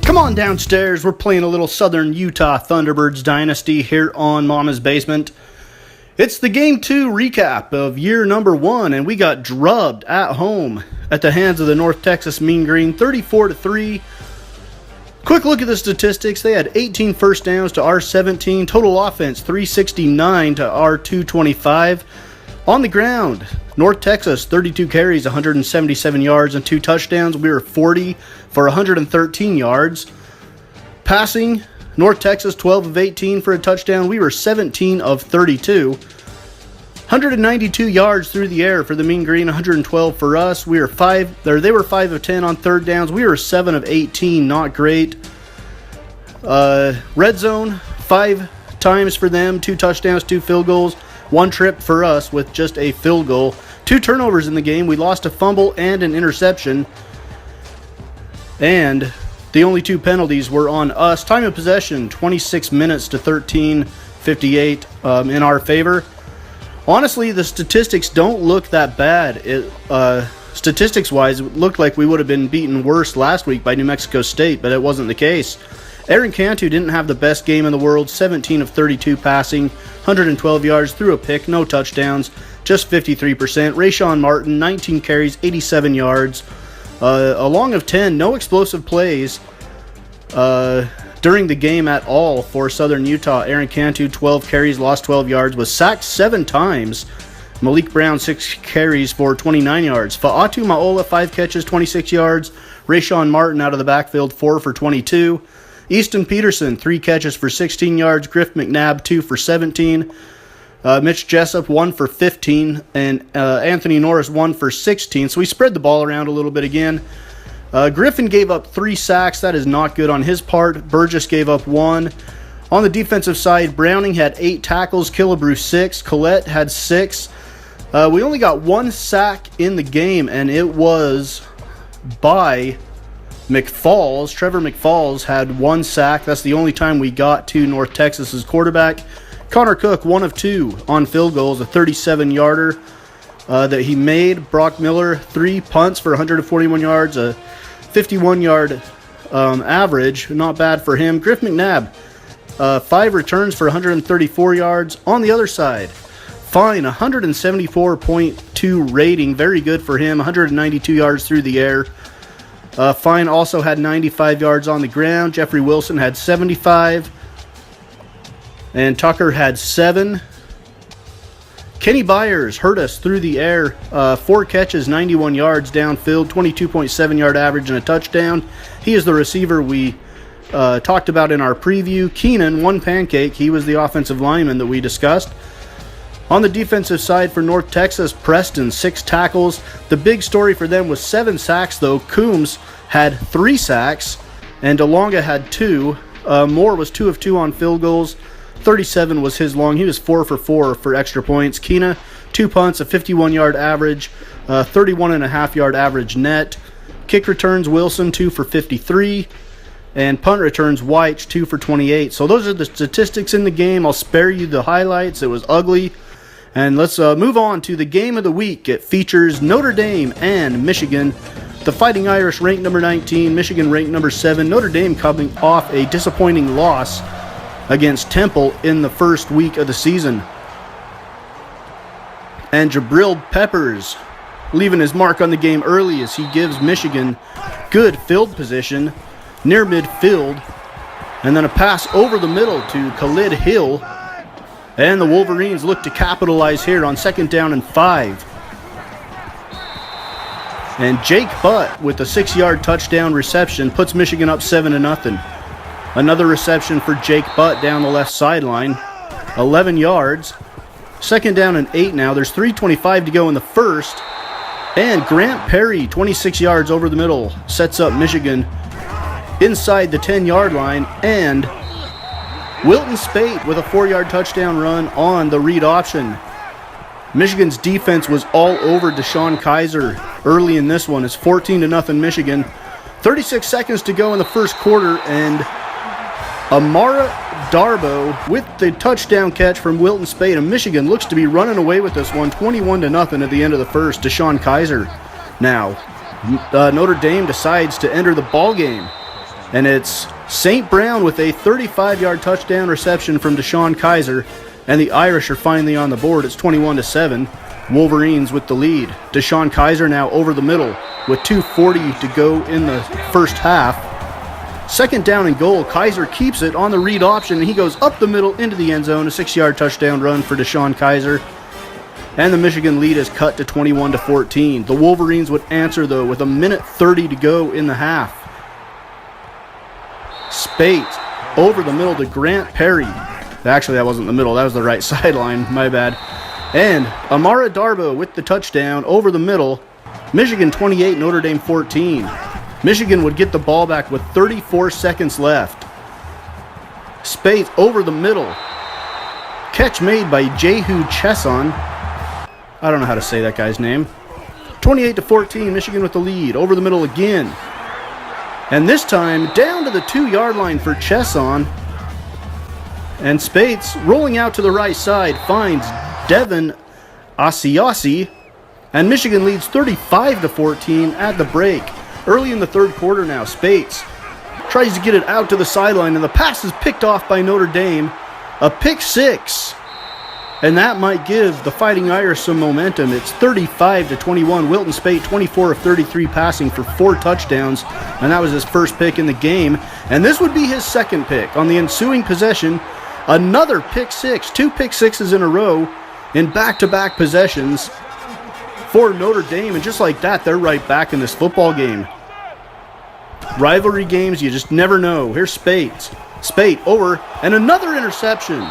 Come on downstairs, we're playing a little Southern Utah Thunderbirds Dynasty here on Mama's Basement. It's the Game 2 recap of year number 1, and we got drubbed at home at the hands of the North Texas Mean Green, 34-3. Quick look at the statistics. They had 18 first downs to our 17. Total offense, 369 to our 225. On the ground, North Texas, 32 carries, 177 yards, and 2 touchdowns. We were 40 for 113 yards. Passing, North Texas, 12 of 18 for a touchdown. We were 17 of 32. 192 yards through the air for the Mean Green, 112 for us. They were 5 of 10 on third downs. We were 7 of 18, not great. Red zone, 5 times for them, 2 touchdowns, 2 field goals. 1 trip for us with just a field goal. 2 turnovers in the game. We lost a fumble and an interception. And the only 2 penalties were on us. Time of possession, 26 minutes to 13:58 in our favor. Honestly, the statistics don't look that bad. Statistics-wise, it looked like we would have been beaten worse last week by New Mexico State, but it wasn't the case. Aaron Cantu didn't have the best game in the world, 17 of 32 passing, 112 yards, threw a pick, no touchdowns, just 53%. Rashawn Martin, 19 carries, 87 yards, a long of 10, no explosive plays during the game at all for Southern Utah. Aaron Cantu, 12 carries, lost 12 yards, was sacked 7 times. Malik Brown, 6 carries for 29 yards. Fa'atu Ma'ola, 5 catches, 26 yards. Rashawn Martin out of the backfield, 4 for 22. Easton Peterson, 3 catches for 16 yards. Griff McNabb, 2 for 17. Mitch Jessup, 1 for 15. And Anthony Norris, 1 for 16. So we spread the ball around a little bit again. Griffin gave up 3 sacks. That is not good on his part. Burgess gave up 1. On the defensive side, Browning had 8 tackles. Killebrew, 6. Collette had 6. We only got 1 sack in the game, and it was by McFalls. Trevor McFalls had 1 sack. That's the only time we got to North Texas's quarterback. Connor Cook, 1 of 2 on field goals, a 37-yarder that he made. Brock Miller, 3 punts for 141 yards, a 51-yard average. Not bad for him. Griff McNabb, 5 returns for 134 yards. On the other side, Fine, 174.2 rating. Very good for him. 192 yards through the air. Fine also had 95 yards on the ground. Jeffrey Wilson had 75. And Tucker had 7. Kenny Byers hurt us through the air. 4 catches, 91 yards downfield, 22.7 yard average and a touchdown. He is the receiver we talked about in our preview. Keenan, 1 pancake. He was the offensive lineman that we discussed. On the defensive side for North Texas, Preston, 6 tackles. The big story for them was 7 sacks, though. Coombs had 3 sacks, and DeLonga had 2. Moore was 2 of 2 on field goals. 37 was his long. He was 4 for 4 for extra points. Keena, 2 punts, a 51-yard average, 31.5-yard average net. Kick returns, Wilson, 2 for 53. And punt returns, White, 2 for 28. So those are the statistics in the game. I'll spare you the highlights. It was ugly. And let's move on to the game of the week. It features Notre Dame and Michigan. The Fighting Irish ranked number 19, Michigan ranked number 7. Notre Dame coming off a disappointing loss against Temple in the first week of the season. And Jabril Peppers leaving his mark on the game early as he gives Michigan good field position near midfield. And then a pass over the middle to Khalid Hill. And the Wolverines look to capitalize here on 2nd down and 5. And Jake Butt with a 6-yard touchdown reception puts Michigan up 7-0. Another reception for Jake Butt down the left sideline. 11 yards. 2nd down and 8 now. There's 3:25 to go in the first. And Grant Perry, 26 yards over the middle, sets up Michigan inside the 10-yard line. And Wilton Spate with a 4-yard touchdown run on the read option. Michigan's defense was all over Deshaun Kaiser early in this one. It's 14-0 Michigan. 36 seconds to go in the first quarter, and Amara Darbo with the touchdown catch from Wilton Spate. And Michigan looks to be running away with this one, 21-0 at the end of the first. Deshaun Kaiser now. Notre Dame decides to enter the ball game. And it's St. Brown with a 35-yard touchdown reception from Deshaun Kaiser. And the Irish are finally on the board. It's 21-7. Wolverines with the lead. Deshaun Kaiser now over the middle with 2:40 to go in the first half. Second down and goal. Kaiser keeps it on the read option, and he goes up the middle into the end zone. A 6-yard touchdown run for Deshaun Kaiser. And the Michigan lead is cut to 21-14. The Wolverines would answer, though, with 1:30 to go in the half. Spate over the middle to Grant Perry. Actually, that wasn't the middle. That was the right sideline. My bad. And Amara Darbo with the touchdown over the middle. Michigan 28, Notre Dame 14. Michigan would get the ball back with 34 seconds left. Spate over the middle. Catch made by Jehu Chesson. I don't know how to say that guy's name. 28-14, Michigan with the lead. Over the middle again. And this time, down to the 2-yard line for Chesson. And Spates, rolling out to the right side, finds Devin Asiasi. And Michigan leads 35-14 at the break. Early in the third quarter now, Spates tries to get it out to the sideline, and the pass is picked off by Notre Dame. A pick six. And that might give the Fighting Irish some momentum. It's 35-21. Wilton Spate, 24 of 33 passing for 4 touchdowns. And that was his first pick in the game. And this would be his second pick. On the ensuing possession, another pick six. 2 pick sixes in a row in back-to-back possessions for Notre Dame. And just like that, they're right back in this football game. Rivalry games, you just never know. Here's Spate. Spate over, and another interception.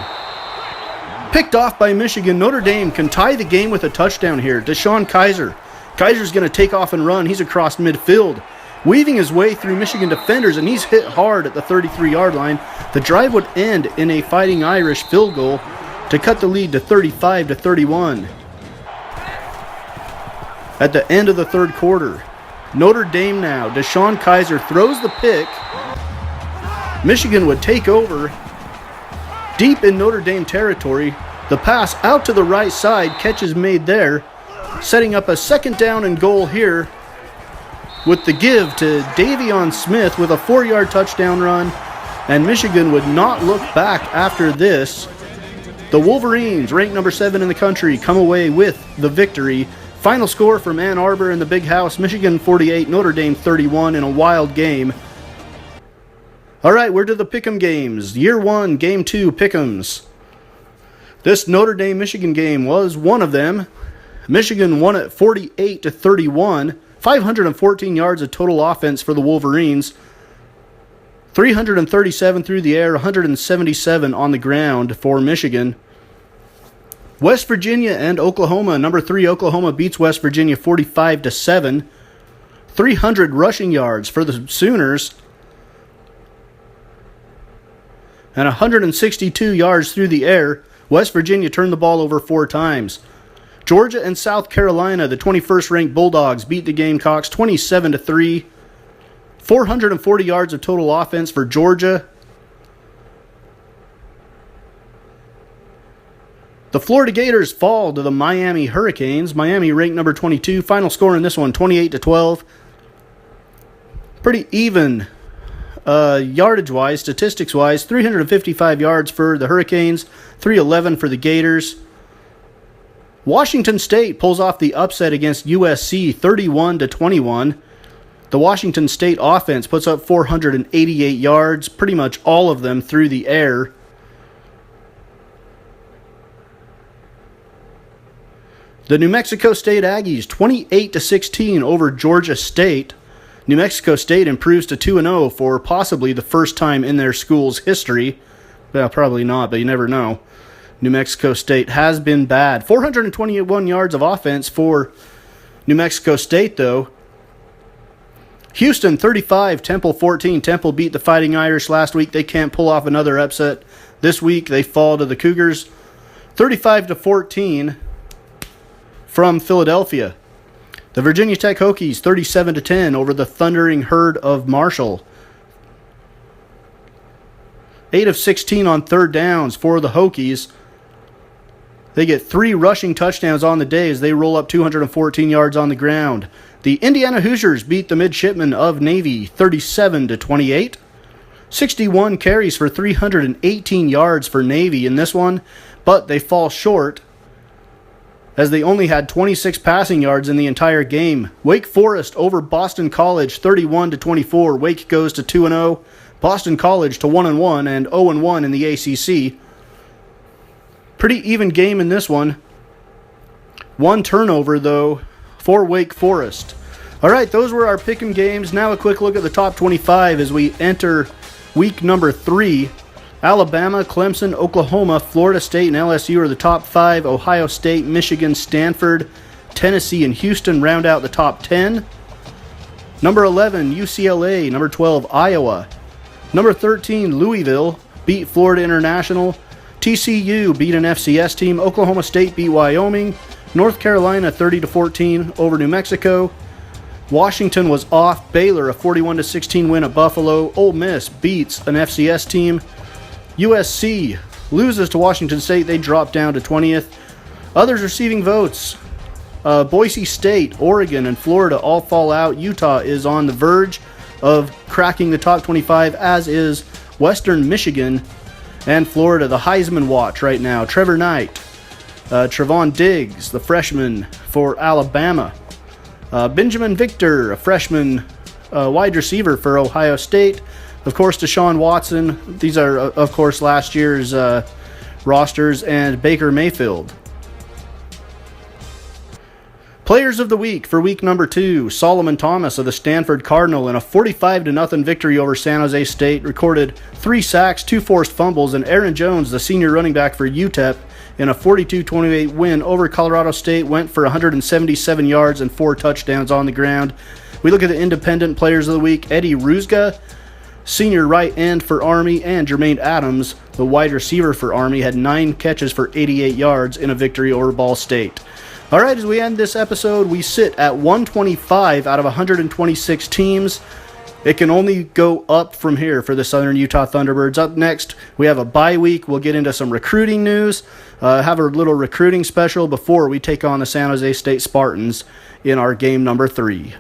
Picked off by Michigan. Notre Dame can tie the game with a touchdown here. Deshaun Kaiser. Kaiser's going to take off and run. He's across midfield, weaving his way through Michigan defenders, and he's hit hard at the 33-yard line. The drive would end in a Fighting Irish field goal to cut the lead to 35-31. At the end of the third quarter, Notre Dame now. Deshaun Kaiser throws the pick. Michigan would take over deep in Notre Dame territory. The pass out to the right side, catch is made there, setting up a second down and goal here with the give to Davion Smith with a 4-yard touchdown run, and Michigan would not look back after this. The Wolverines, ranked number 7 in the country, come away with the victory. Final score from Ann Arbor in the Big House, Michigan 48, Notre Dame 31 in a wild game. All right, we're to the Pick'em games. Year 1, Game 2, Pick'ems. This Notre Dame-Michigan game was one of them. Michigan won it 48-31. 514 yards of total offense for the Wolverines. 337 through the air, 177 on the ground for Michigan. West Virginia and Oklahoma. Number 3, Oklahoma beats West Virginia 45-7. 300 rushing yards for the Sooners. And 162 yards through the air. West Virginia turned the ball over 4 times. Georgia and South Carolina, the 21st ranked Bulldogs, beat the Gamecocks 27-3. 440 yards of total offense for Georgia. The Florida Gators fall to the Miami Hurricanes. Miami ranked number 22. Final score in this one, 28-12. Pretty even. Yardage-wise, statistics-wise, 355 yards for the Hurricanes, 311 for the Gators. Washington State pulls off the upset against USC, 31-21. The Washington State offense puts up 488 yards, pretty much all of them through the air. The New Mexico State Aggies, 28-16 over Georgia State. New Mexico State improves to 2-0 for possibly the first time in their school's history. Well, probably not, but you never know. New Mexico State has been bad. 421 yards of offense for New Mexico State, though. Houston 35, Temple 14. Temple beat the Fighting Irish last week. They can't pull off another upset this week. They fall to the Cougars 35-14 from Philadelphia. The Virginia Tech Hokies 37-10 over the thundering Herd of Marshall. 8 of 16 on third downs for the Hokies. They get 3 rushing touchdowns on the day as they roll up 214 yards on the ground. The Indiana Hoosiers beat the Midshipmen of Navy 37-28. 61 carries for 318 yards for Navy in this one, but they fall short as they only had 26 passing yards in the entire game. Wake Forest over Boston College 31-24. Wake goes to 2-0. Boston College to 1-1 and 0-1 in the ACC. Pretty even game in this one. One turnover, though, for Wake Forest. All right, those were our pick'em games. Now a quick look at the top 25 as we enter week number 3. Alabama, Clemson, Oklahoma, Florida State, and LSU are the top 5. Ohio State, Michigan, Stanford, Tennessee, and Houston round out the top 10. Number 11, UCLA. Number 12, Iowa. Number 13, Louisville beat Florida International. TCU beat an FCS team. Oklahoma State beat Wyoming. North Carolina 30-14 over New Mexico. Washington was off. Baylor a 41-16 win at Buffalo. Ole Miss beats an FCS team. USC loses to Washington State. They drop down to 20th. Others receiving votes. Boise State, Oregon, and Florida all fall out. Utah is on the verge of cracking the top 25, as is Western Michigan and Florida. The Heisman watch right now. Trevor Knight, Trevon Diggs, the freshman for Alabama. Benjamin Victor, a freshman wide receiver for Ohio State. Of course, Deshaun Watson. These are, of course, last year's rosters. And Baker Mayfield. Players of the week for week number 2. Solomon Thomas of the Stanford Cardinal in a 45-0 victory over San Jose State. Recorded 3 sacks, 2 forced fumbles. And Aaron Jones, the senior running back for UTEP, in a 42-28 win over Colorado State, went for 177 yards and 4 touchdowns on the ground. We look at the independent players of the week. Eddie Ruzga, senior right end for Army, and Jermaine Adams, the wide receiver for Army, had 9 catches for 88 yards in a victory over Ball State. All right, as we end this episode, we sit at 125 out of 126 teams. It can only go up from here for the Southern Utah Thunderbirds. Up next, we have a bye week. We'll get into some recruiting news, have a little recruiting special before we take on the San Jose State Spartans in our game number 3.